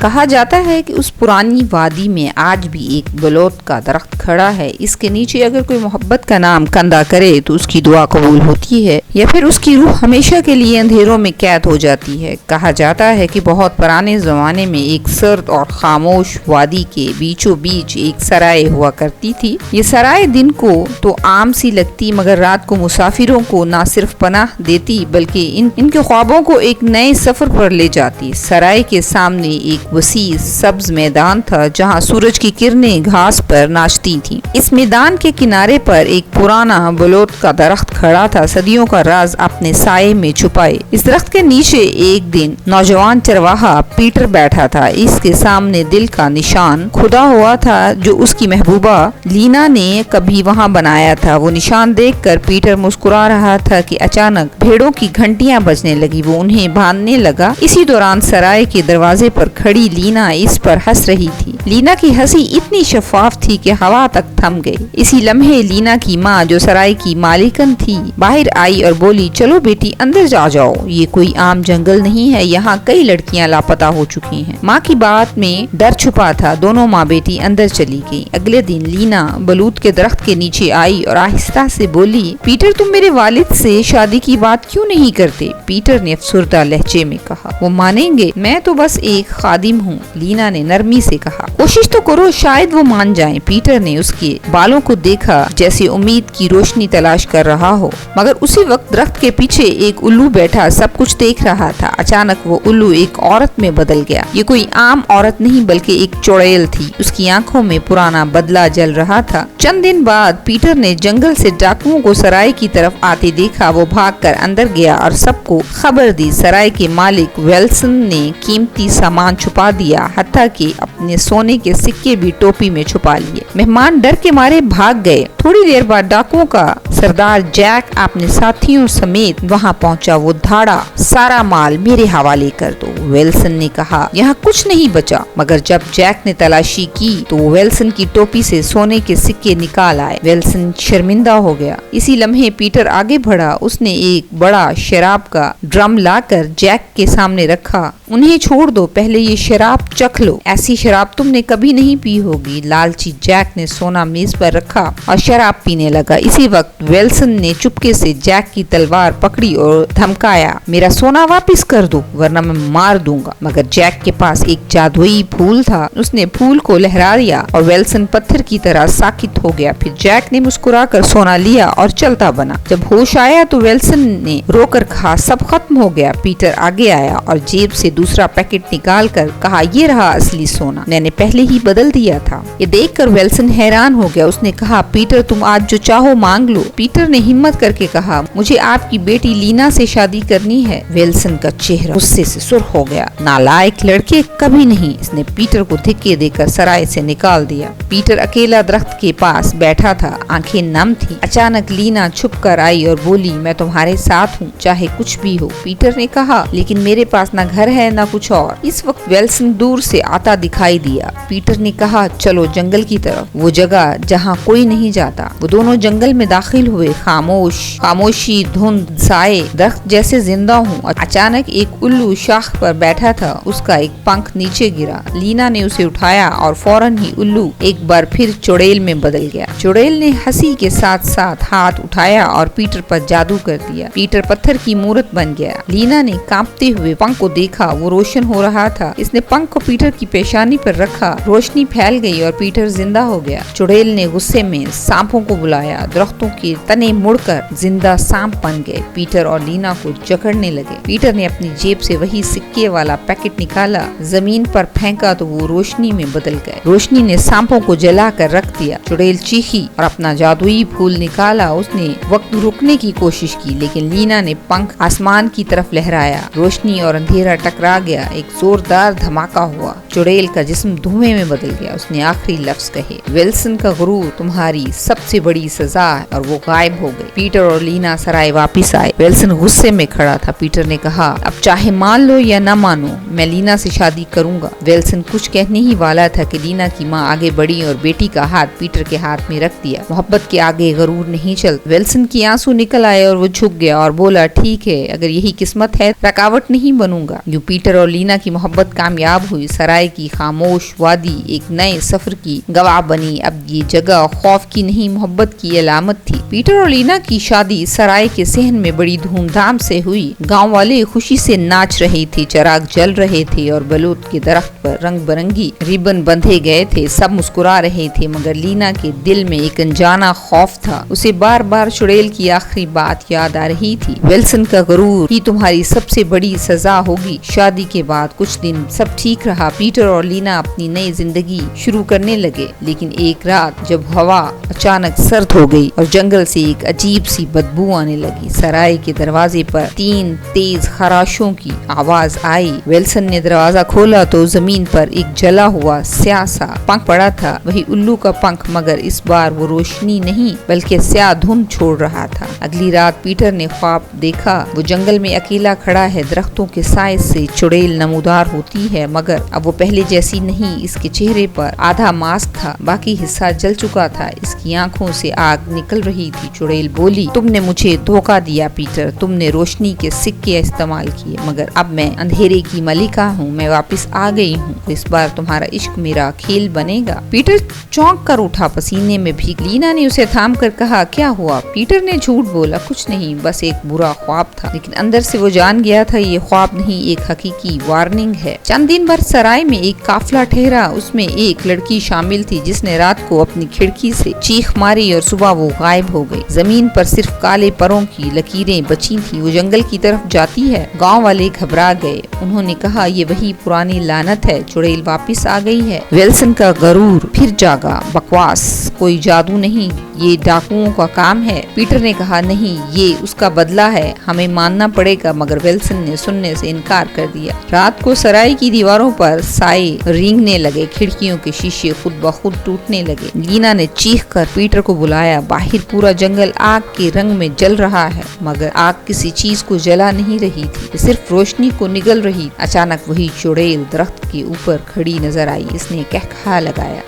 کہا جاتا ہے کہ اس پرانی وادی میں آج بھی ایک بلوت کا درخت کھڑا ہے، اس کے نیچے اگر کوئی محبت کا نام کندہ کرے تو اس کی دعا قبول ہوتی ہے یا پھر اس کی روح ہمیشہ کے لیے اندھیروں میں قید ہو جاتی ہے۔ کہا جاتا ہے کہ بہت پرانے زمانے میں ایک سرد اور خاموش وادی کے بیچوں بیچ ایک سرائے ہوا کرتی تھی۔ یہ سرائے دن کو تو عام سی لگتی مگر رات کو مسافروں کو نہ صرف پناہ دیتی بلکہ ان کے خوابوں کو ایک نئے سفر پر لے جاتی۔ سرائے کے سامنے ایک وسیع سبز میدان تھا جہاں سورج کی کرنیں گھاس پر ناچتی تھیں۔ اس میدان کے کنارے پر ایک پرانا بلوت کا درخت کھڑا تھا، صدیوں کا راز اپنے سائے میں چھپائے۔ اس درخت کے نیچے ایک دن نوجوان چرواہا پیٹر بیٹھا تھا۔ اس کے سامنے دل کا نشان کھدا ہوا تھا جو اس کی محبوبہ لینا نے کبھی وہاں بنایا تھا۔ وہ نشان دیکھ کر پیٹر مسکرا رہا تھا کہ اچانک بھیڑوں کی گھنٹیاں بجنے لگی، وہ انہیں باندھنے لگا۔ اسی دوران سرائے کے دروازے پر کھڑی لینا اس پر ہنس رہی تھی۔ لینا کی ہنسی اتنی شفاف تھی کہ ہوا تک تھم گئی۔ اسی لمحے لینا کی ماں جو سرائے کی مالکن تھی باہر آئی اور بولی، چلو بیٹی اندر جاؤ، یہ کوئی عام جنگل نہیں ہے، یہاں کئی لڑکیاں لاپتہ ہو چکی ہیں۔ ماں کی بات میں ڈر چھپا تھا، دونوں ماں بیٹی اندر چلی گئی۔ اگلے دن لینا بلوت کے درخت کے نیچے آئی اور آہستہ سے بولی، پیٹر تم میرے والد سے شادی کی بات کیوں نہیں کرتے؟ پیٹر نے افسردہ لہجے میں کہا، وہ مانیں گے؟ میں تو بس ایک خادم ہوں، لینا نے نرمی سے کہا۔ کوشش تو کرو، شاید وہ مان جائیں۔ پیٹر نے اس کے بالوں کو دیکھا جیسے امید کی روشنی تلاش کر رہا ہو، مگر اسی وقت درخت کے پیچھے ایک الو بیٹھا سب کچھ دیکھ رہا تھا۔ اچانک وہ الو ایک عورت میں بدل گیا۔ یہ کوئی عام عورت نہیں بلکہ ایک چڑیل تھی۔ اس کی آنکھوں میں پرانا بدلہ جل رہا تھا۔ چند دن بعد پیٹر نے جنگل سے ڈاکوؤں کو سرائے کی طرف آتے دیکھا۔ وہ بھاگ کر اندر گیا اور سب کو خبر دی۔ سرائے کے مالک ویلسن نے قیمتی سامان چھپا دیا، حتیٰ کہ اپنے سونے کے سکے بھی ٹوپی میں چھپا لیے۔ مہمان ڈر کے مارے بھاگ گئے۔ تھوڑی دیر بعد ڈاکوؤں کا سردار جیک اپنے ساتھیوں سمیت وہاں پہنچا۔ وہ دھاڑا، سارا مال میرے حوالے کر دو، ویلسن نے کہا۔ یہاں کچھ نہیں بچا، مگر جب جیک نے تلاشی کی تو ویلسن کی ٹوپی سے سونے کے سکے نکال آئے۔ ویلسن شرمندہ ہو گیا۔ اسی لمحے پیٹر آگے بڑھا۔ اس نے ایک بڑا شراب کا ڈرم لا کر جیک کے سامنے رکھا۔ انہیں چھوڑ دو، پہلے یہ شراب چکھ لو، ایسی شراب تم نے کبھی نہیں پی ہوگی۔ لالچی جیک نے سونا میز پر رکھا اور شراب پینے لگا۔ اسی وقت ویلسن نے چپکے سے جیک کی تلوار پکڑی اور دھمکایا، میرا سونا واپس کر دو ورنہ میں مار دوں گا۔ مگر جیک کے پاس ایک جادوئی پھول تھا۔ اس نے پھول کو لہرا دیا اور ویلسن پتھر کی طرح ساکت ہو گیا۔ پھر جیک نے مسکرا کر سونا لیا اور چلتا بنا۔ جب ہوش آیا تو ویلسن نے رو کر کہا، سب ختم ہو گیا۔ پیٹر آگے آیا اور جیب سے دوسرا پیکٹ نکال کر کہا، یہ رہا اصلی سونا، میں نے پہلے ہی بدل دیا تھا۔ یہ دیکھ کر ویلسن حیران ہو گیا۔ اس نے کہا، پیٹر تم آج جو چاہو مانگ لو۔ پیٹر نے ہمت کر کے کہا، مجھے آپ کی بیٹی لینا سے شادی کرنی ہے۔ ویلسن کا چہرہ غصے سے سرخ ہو گیا۔ نالائق لڑکے، کبھی نہیں۔ اس نے پیٹر کو دھکے دے کر سرائے سے نکال دیا۔ پیٹر اکیلا درخت کے پاس بیٹھا تھا، آنکھیں نم تھی۔ اچانک لینا چھپ کر آئی اور بولی، میں تمہارے ساتھ ہوں چاہے کچھ بھی ہو۔ پیٹر نے کہا، لیکن میرے پاس نہ گھر ہے نہ کچھ اور۔ اس وقت ویلسن دور سے آتا دکھائی دیا۔ پیٹر نے کہا، چلو جنگل کی طرف، وہ جگہ جہاں کوئی نہیں جاتا۔ وہ دونوں جنگل میں داخل ہوئے۔ خاموشی، دھند، سائے، درخت جیسے زندہ ہوں۔ اچانک ایک الو شاخ پر بیٹھا تھا، اس کا ایک پنکھ نیچے گرا۔ لینا نے اسے اٹھایا اور فوراً ہی الو ایک بار پھر چڑیل میں بدل گیا۔ چڑیل نے ہنسی کے ساتھ ساتھ ہاتھ اٹھایا اور پیٹر پر جادو کر دیا۔ پیٹر پتھر کی مورت بن گیا۔ لینا نے کانپتے ہوئے پنکھ کو دیکھا، وہ روشن ہو رہا تھا۔ اس نے پنکھ کو پیٹر کی پیشانی پر رکھا، روشنی پھیل گئی اور پیٹر زندہ ہو گیا۔ چڑیل نے غصے میں سانپوں کو بلایا، درختوں کے تنے مڑ کر زندہ سانپ بن گئے، پیٹر اور لینا کو جکڑنے لگے۔ پیٹر نے اپنی جیب سے وہی سکے والا پیکٹ نکالا، زمین پر پھینکا تو وہ روشنی میں بدل گئے۔ روشنی نے سانپوں کو جلا کر رکھ دیا۔ چڑیل چیخی اور اپنا جادوئی پھول نکالا۔ اس نے وقت رکنے کی کوشش کی، لیکن لینا نے پنکھ آسمان کی طرف لہرایا۔ روشنی اور اندھیرا ٹکرا گیا، ایک زوردار دھماکہ ہوا، چڑیل کا جسم دھوئیں میں بدل گیا۔ اس نے آخری لفظ کہے، ویلسن کا غرور تمہاری سب سے بڑی سزا ہے، اور وہ غائب ہو گئی۔ پیٹر اور لینا سرائے واپس آئے۔ ویلسن غصے میں کھڑا تھا۔ پیٹر نے کہا، اب چاہے مان لو یا نہ مانو، میں لینا سے شادی کروں گا۔ ویلسن کچھ کہنے ہی والا تھا کہ لینا کی ماں آگے بڑھی گئی اور بیٹی کا ہاتھ پیٹر کے ہاتھ میں رکھ دیا۔ محبت کے آگے غرور نہیں چلتا۔ ویلسن کی آنسو نکل آئے اور وہ جھک گیا اور بولا، ٹھیک ہے، اگر یہی قسمت ہے رکاوٹ نہیں بنوں گا۔ یوں پیٹر اور لینا کی محبت کامیاب ہوئی۔ سرائے کی خاموش وادی ایک نئے سفر کی گواہ بنی۔ اب یہ جگہ خوف کی نہیں، محبت کی علامت تھی۔ پیٹر اور لینا کی شادی سرائے کے صحن میں بڑی دھوم دھام سے ہوئی۔ گاؤں والے خوشی سے ناچ رہے تھے، چراغ جل رہے تھے اور بلوط کے درخت پر رنگ برنگی ریبن بندھے گئے تھے۔ سب مسکرا رہے تھے، مگر لینا کے دل میں ایک انجانا خوف تھا۔ اسے بار بار چڑیل کی آخری بات یاد آ رہی تھی، ویلسن کا غرور ہی تمہاری سب سے بڑی سزا ہوگی۔ شادی کے بعد کچھ دن سب ٹھیک رہا۔ پیٹر اور لینا اپنی نئی زندگی شروع کرنے لگے، لیکن ایک رات جب ہوا اچانک سرد ہو گئی اور جنگل سے ایک عجیب سی بدبو آنے لگی، سرائے کے دروازے پر 3 تیز خراشوں کی آواز آئی۔ ویلسن نے دروازہ کھولا تو زمین پر ایک جلا ہوا سیاہ سا پنکھ پڑا تھا، وہی الو کا پنکھ، مگر اس بار وہ روشنی نہیں بلکہ سیاہ دھند چھوڑ رہا تھا۔ اگلی رات پیٹر نے خواب دیکھا، وہ جنگل میں اکیلا کھڑا ہے، درختوں کے سائے سے چڑیل نمودار ہوتی ہے، مگر اب وہ پہلے جیسی نہیں۔ اس کے چہرے پر آدھا ماسک تھا، باقی حصہ جل چکا تھا، اس کی آنکھوں سے آگ نکل رہی تھی۔ چڑیل بولی، تم نے مجھے دھوکہ دیا پیٹر، تم نے روشنی کے سکے استعمال کیے، مگر اب میں اندھیرے کی ملکہ ہوں، میں واپس آ گئی ہوں، اس بار تمہارا عشق میرا کھیل بنے گا۔ پیٹر چونک کر اٹھا، پسینے میں بھیگ۔ لینا نے اسے تھام کر کہا، کیا ہوا؟ پیٹر نے جھوٹ بولا، کچھ نہیں، بس ایک برا خواب تھا، لیکن اندر سے وہ جان گیا تھا یہ خواب نہیں، ایک حقیقی وارننگ ہے۔ چند دن بعد سرائے میں ایک قافلہ ٹھہرا، اس میں ایک لڑکی شامل تھی جس نے رات کو اپنی کھڑکی سے چیخ ماری اور صبح وہ غائب ہو گئی۔ زمین پر صرف کالے پروں کی لکیریں بچی تھیں، وہ جنگل کی طرف جاتی ہے۔ گاؤں والے گھبرا گئے، انہوں نے کہا، یہ وہی پرانی لعنت ہے، چڑیل واپس آ گئی ہے۔ ویلسن کا غرور پھر جاگا، بکواس، کوئی جادو نہیں، یہ ڈاکوؤں کا کام ہے۔ پیٹر نے کہا، نہیں، یہ اس کا بدلہ ہے، ہمیں ماننا پڑے گا، مگر ویلسن نے سننے سے انکار کر دیا۔ رات کو سرائے کی دیواروں پر سائے رینگنے لگے، کھڑکیوں کے شیشے خود بخود ٹوٹنے لگے۔ لینا نے چیخ کر پیٹر کو بلایا، باہر پورا جنگل آگ کے رنگ میں جل رہا ہے، مگر آگ کسی چیز کو جلا نہیں رہی تھی، صرف روشنی کو نگل رہی۔ اچانک وہی چڑیل درخت کے اوپر کھڑی نظر آئی، اس نے کہکہا لگایا،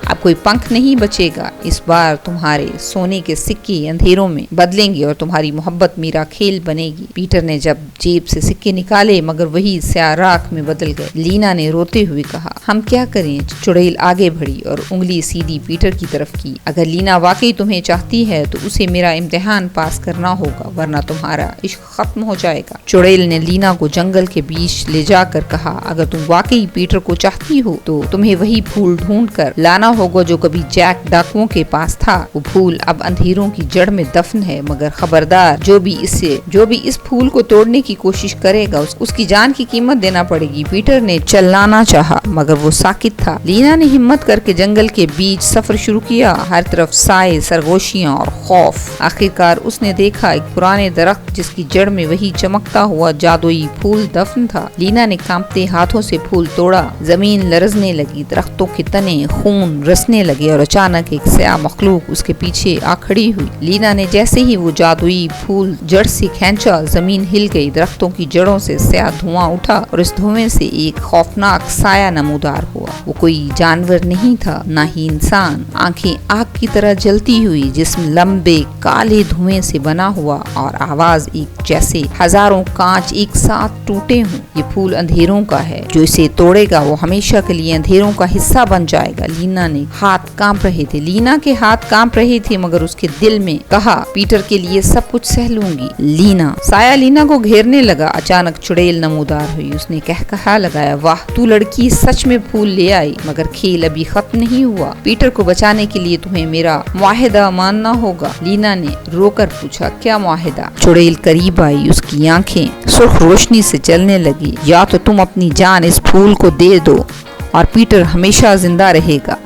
اب کوئی پنکھ نہیں بچے گا، اس بار تمہارے سونے کے سکے اندھیروں میں بدلیں گے اور تمہاری محبت میرا کھیل بنے گی۔ پیٹر نے جب جیب سے سکے نکالے مگر وہی سیاہ راکھ میں بدل گئے۔ لینا نے روتے ہوئے کہا، ہم کیا کریں؟ چڑیل آگے بڑھی اور انگلی سیدھی پیٹر کی طرف کی، اگر لینا واقعی تمہیں چاہتی ہے تو اسے میرا امتحان پاس کرنا ہوگا، ورنہ تمہارا عشق ختم ہو جائے گا۔ چڑیل نے لینا کو جنگل کے بیچ لے جا کر کہا، اگر تم واقعی پیٹر کو چاہتی ہو تو تمہیں وہی پھول ڈھونڈ کر لانا ہوگا جو کبھی جیک ڈاکوؤں کے پاس تھا۔ وہ پھول اب اندھیروں کی جڑ میں دفن ہے، مگر خبردار، جو بھی اس پھول کو توڑنے کی کوشش کرے گا اس کی جان کی قیمت دینا پڑے گی۔ پیٹر نے چلانا چاہا مگر وہ ساکت تھا۔ لینا نے ہمت کر کے جنگل کے بیچ سفر شروع کیا، ہر طرف سائے، سرگوشیاں اور خوف۔ آخرکار اس نے دیکھا ایک پرانے درخت جس کی جڑ میں وہی چمکتا ہوا جادوئی پھول دفن تھا۔ لینا نے کانپتے ہاتھوں سے پھول توڑا، زمین لرزنے لگی، درختوں کے تنے خون رسنے لگے اور اچانک ایک سیاہ مخلوق اس کے پیچھے آ کھڑی ہوئی۔ لینا نے جیسے ہی وہ جادوئی پھول جڑ سے کھینچا، زمین ہل گئی، درختوں کی جڑوں سے سیاہ دھواں اٹھا اور اس دھویں سے ایک خوفناک سایہ نمودار ہوا۔ وہ کوئی جانور نہیں تھا، نہ ہی انسان، آنکھیں آگ کی طرح جلتی ہوئی، جسم لمبے کالے دھویں سے بنا ہوا اور آواز ایک جیسے ہزاروں کانچ ایک ساتھ ٹوٹے ہوں۔ یہ پھول اندھیروں کا ہے، جو اسے توڑے گا وہ ہمیشہ کے لیے اندھیروں کا حصہ بن جائے گا۔ لینا نے ہاتھ کانپ رہے تھے، لینا کے ہاتھ کانپ رہے تھے، مگر اس کے دل میں کہا، پیٹر کے لیے سب کچھ سہ لوں گی۔ لینا، سایہ لینا کو گھیرنے لگا۔ اچانک چڑیل نمودار ہوئی، اس نے کہکہا لگایا، واہ، تو لڑکی سچ میں پھول لے آئی، مگر کھیل ابھی ختم نہیں ہوا، پیٹر کو بچانے کے لیے تمہیں میرا معاہدہ ماننا ہوگا۔ لینا نے رو کر پوچھا، کیا معاہدہ؟ چڑیل قریب آئی، اس کی آنکھیں سرخ روشنی سے چلنے لگی، یا تو تم اپنی جان اس پھول کو دے دو اور پیٹر ہمیشہ زندہ رہے گا،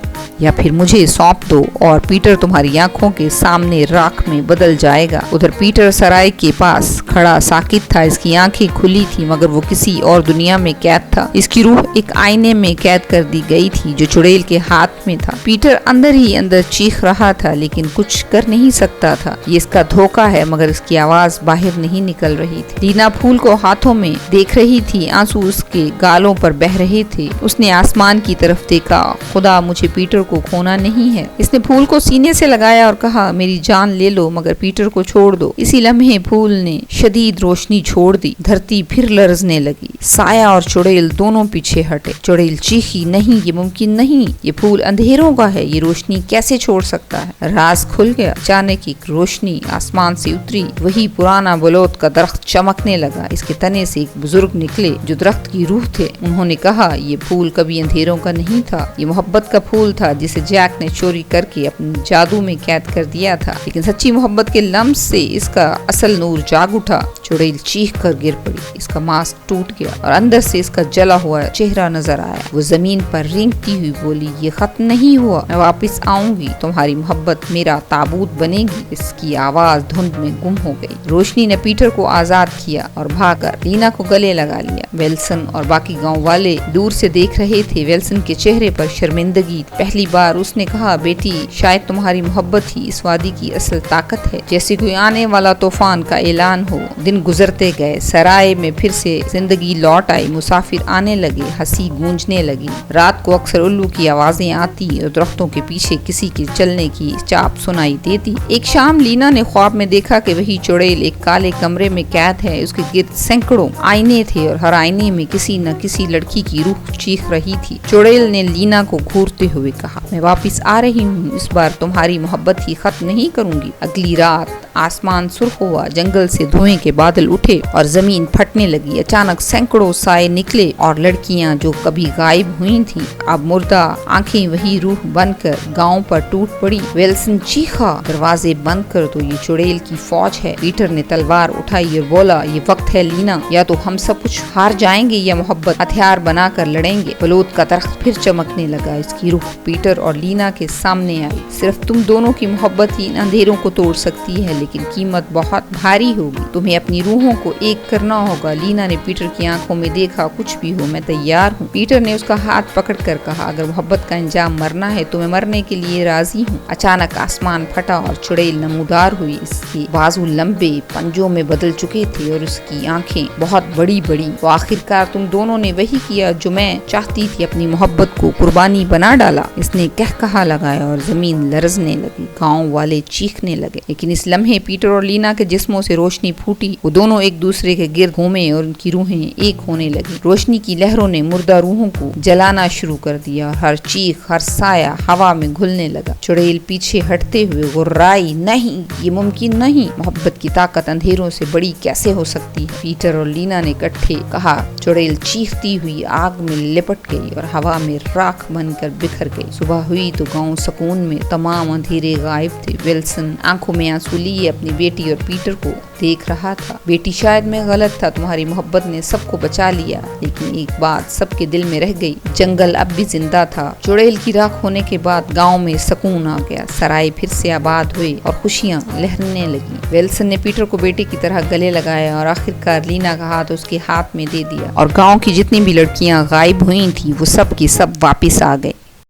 یا پھر مجھے سونپ دو اور پیٹر تمہاری آنکھوں کے سامنے راکھ میں بدل جائے گا۔ ادھر پیٹر سرائے کے پاس کھڑا ساکت تھا، اس کی آنکھیں کھلی تھی مگر وہ کسی اور دنیا میں قید تھا، اس کی روح ایک آئینے میں قید کر دی گئی تھی جو چڑیل کے ہاتھ میں تھا۔ پیٹر اندر ہی اندر چیخ رہا تھا لیکن کچھ کر نہیں سکتا تھا، یہ اس کا دھوکہ ہے، مگر اس کی آواز باہر نہیں نکل رہی تھی۔ لینا پھول کو ہاتھوں میں دیکھ رہی تھی، آنسو اس کے گالوں پر بہ رہے تھے، اس نے آسمان کی طرف دیکھا، خدا مجھے پیٹر کو کھونا نہیں ہے۔ اس نے پھول کو سینے سے لگایا اور کہا میری جان لے لو مگر پیٹر کو چھوڑ دو۔ اسی لمحے پھول نے شدید روشنی چھوڑ دی، دھرتی پھر لرزنے لگی، سایہ اور چڑیل دونوں پیچھے ہٹے۔ چڑیل چیخی نہیں، یہ ممکن نہیں، یہ پھول اندھیروں کا ہے، یہ روشنی کیسے چھوڑ سکتا ہے؟ راز کھل گیا۔ اچانک ایک روشنی آسمان سے اتری، وہی پرانا بلوت کا درخت چمکنے لگا۔ اس کے تنے سے ایک بزرگ نکلے جو درخت کی روح تھے۔ انہوں نے کہا یہ پھول کبھی اندھیروں کا نہیں تھا، یہ محبت کا پھول تھا جسے جیک نے چوری کر کے اپنے جادو میں قید کر دیا تھا، لیکن سچی محبت کے لمس سے اس کا اصل نور جاگ اٹھا۔ چڑیل چیخ کر گر پڑی، اس کا ماسک ٹوٹ گیا اور اندر سے اس کا جلا ہوا چہرہ نظر آیا۔ وہ زمین پر رینگتی ہوئی بولی یہ ختم نہیں ہوا، میں واپس آؤں گی، تمہاری محبت میرا تابوت بنے گی۔ اس کی آواز دھند میں گم ہو گئی۔ روشنی نے پیٹر کو آزاد کیا اور بھاگ کر لینا کو گلے لگا لیا۔ ویلسن اور باقی گاؤں والے دور سے دیکھ رہے تھے۔ ویلسن کے چہرے پر شرمندگی، پہلی بار اس نے کہا بیٹی شاید تمہاری محبت ہی اس وادی کی اصل طاقت ہے، جیسے کوئی آنے والا طوفان کا اعلان ہو۔ دن گزرتے گئے، سرائے میں پھر سے زندگی لوٹ آئی، مسافر آنے لگے، ہنسی گونجنے لگی۔ رات کو اکثر الو کی آوازیں آتی اور درختوں کے پیچھے کسی کے چلنے کی چاپ سنائی دیتی۔ ایک شام لینا نے خواب میں دیکھا کہ وہی چڑیل ایک کالے کمرے میں قید ہے، اس کے گرد سینکڑوں آئینے تھے اور ہر آئینے میں کسی نہ کسی لڑکی کی روح چیخ رہی تھی۔ چڑیل نے لینا کو گھورتے ہوئے کہا میں واپس آ رہی ہوں، اس بار تمہاری محبت ہی ختم نہیں کروں گی۔ اگلی رات آسمان سرخ ہوا، جنگل سے دھوئیں کے بادل اٹھے اور زمین پھٹنے لگی۔ اچانک سینکڑوں سائے نکلے اور لڑکیاں جو کبھی غائب ہوئی تھیں اب مردہ آنکھیں وہی روح بن کر گاؤں پر ٹوٹ پڑی۔ ویلسن چیخا دروازے بند کر دو، یہ چڑیل کی فوج ہے۔ پیٹر نے تلوار اٹھائی اور بولا یہ وقت ہے لینا، یا تو ہم سب کچھ ہار جائیں گے یا محبت ہتھیار بنا کر لڑیں گے۔ بلوت کا درخت پھر چمکنے لگا، اس کی روح پیٹر اور لینا کے سامنے آئی۔ صرف تم دونوں کی محبت ہی ان اندھیروں کو توڑ سکتی ہے، لیکن قیمت بہت بھاری ہوگی، تمہیں اپنی روحوں کو ایک کرنا ہوگا۔ لینا نے پیٹر کی آنکھوں میں دیکھا کچھ بھی ہو میں تیار ہوں۔ پیٹر نے اس کا ہاتھ پکڑ کر کہا اگر محبت کا انجام مرنا ہے تو میں مرنے کے لیے راضی ہوں۔ اچانک آسمان پھٹا اور چڑیل نمودار ہوئی، اس کے بازو لمبے پنجوں میں بدل چکے تھے اور اس کی آنکھیں بہت بڑی بڑی۔ تو آخرکار تم دونوں نے وہی کیا جو میں چاہتی تھی، اپنی محبت کو قربانی بنا ڈالا۔ اس نے کہا لگایا اور زمین لرزنے لگی، گاؤں والے چیخنے لگے، لیکن اس لمحے پیٹر اور لینا کے جسموں سے روشنی پھوٹی۔ وہ دونوں ایک دوسرے کے گرد گھومے اور ان کی روحیں ایک ہونے لگی۔ روشنی کی لہروں نے مردہ روحوں کو جلانا شروع کر دیا اور ہر چیخ، ہر سایہ ہوا میں گھلنے لگا۔ چڑیل پیچھے ہٹتے ہوئے غرائی نہیں، یہ ممکن نہیں، محبت کی طاقت اندھیروں سے بڑی کیسے ہو سکتی ہے؟ پیٹر اور لینا نے اکٹھے کہا۔ چڑیل چیختی ہوئی آگ میں لپٹ گئی اور ہوا میں راکھ بن کر بکھر گئی۔ صبح ہوئی تو گاؤں سکون میں، تمام اندھیرے غائب تھے۔ ویلسن آنکھوں میں آنسو لیے اپنی بیٹی اور پیٹر کو دیکھ رہا تھا۔ بیٹی شاید میں غلط تھا، تمہاری محبت نے سب کو بچا لیا، لیکن ایک بات سب کے دل میں رہ گئی، جنگل اب بھی زندہ تھا۔ چڑیل کی راکھ ہونے کے بعد گاؤں میں سکون آ گیا، سرائے پھر سے آباد ہوئے اور خوشیاں لہرنے لگی۔ ویلسن نے پیٹر کو بیٹے کی طرح گلے لگایا اور آخرکار لینا کا ہاتھ اس کے ہاتھ میں دے دیا، اور گاؤں کی جتنی بھی لڑکیاں غائب ہوئی تھیں وہ سب کی سب واپس آ گئے۔